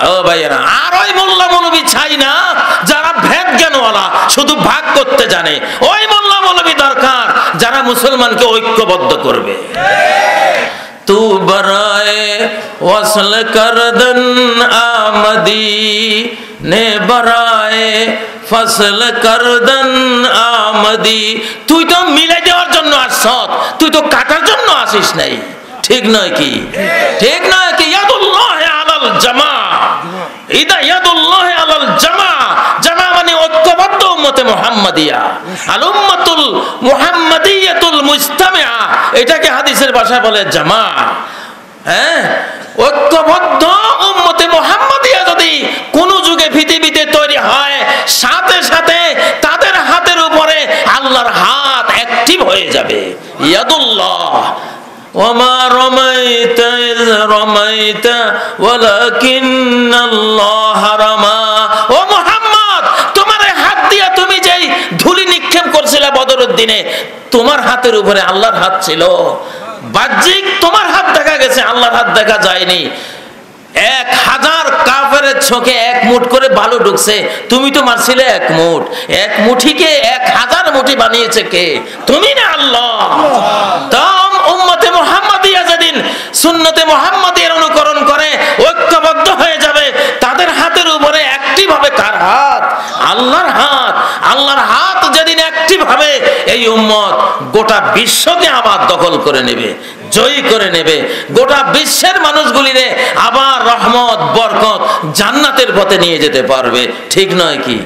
ও ভাইয়েরা, আর ওই মোল্লা মৌলবী চাই না যারা ভেদ জ্ঞানওয়ালা, শুধু ভাগ করতে জানে। ওই মোল্লা মৌলবী দরকার যারা মুসলমানকে ঐক্যবদ্ধ করবে। তু বরায়ে ওয়াসল করদন আমদি নে বরায়ে ফসল করদন আমদি। তুই তো মিলাই দেওয়ার জন্য আসছ, তুই তো কাটার জন্য আসিস নাই। ঠিক নয় কি? ঠিক নয় কি? ইয়াদুল্লাহি আলাল জামা, ইদা ইয়াদুল্লাহি আলাল জামা। জামা মানে ঐক্যবদ্ধ উম্মতে মুহাম্মাদিয়া, আল উম্মাতুল মুহাম্মাদিয়াতুল মুজতামিআ, এটাকে হাদিসের ভাষায় বলে জামা। হ্যাঁ, ঐক্যবদ্ধ উম্মতে মুহাম্মাদিয়া যদি কোন যুগে পৃথিবীতে তৈরি হয়, সাথে সাথে তাদের হাতের উপরে আল্লাহর হাত অ্যাক্টিভ হয়ে যাবে। ইয়াদুল্লাহ ওয়ামা রামাইতা ইয রামাইতা ওয়ালাকিন্নাল্লাহ রামা। ও মুহাম্মদ, তোমার হাত দিয়া তুমি যেই ধুলি নিক্ষেপ করছিলে বদরের দিনে, তোমার হাতের উপরে আল্লাহর হাত ছিল। বাহ্যিক তোমার হাত দেখা গেছে, আল্লাহর হাত দেখা যায়নি। 1000 কাফেরের চোখে 1 মুঠ করে বালু ঢুকছে, তুমি তো মারছিলে 1 মুঠ। 1 মুঠিকে 1000 মুঠি বানিয়েছে কে? তুমি না আল্লাহ। তাম উম্মতে মুহাম্মাদিয়া যেদিন সুন্নতে মুহাম্মাদিয়ার অনুকরণ করে ঐক্যবদ্ধ হয়ে যাবে, তাদের হাতের উপরে অ্যাক্টিভ হবে কার হাত? আল্লাহর হাত। আল্লাহর হাত যেদিন অ্যাক্টিভ হবে, এই উম্মত গোটা বিশ্বকে আবার দখল করে নেবে, জয়ী করে নেবে। গোটা বিশ্বের মানুষগুলিরে আবার রহমত, বরকত, জান্নাতের পথে নিয়ে যেতে পারবে। ঠিক নয় কি?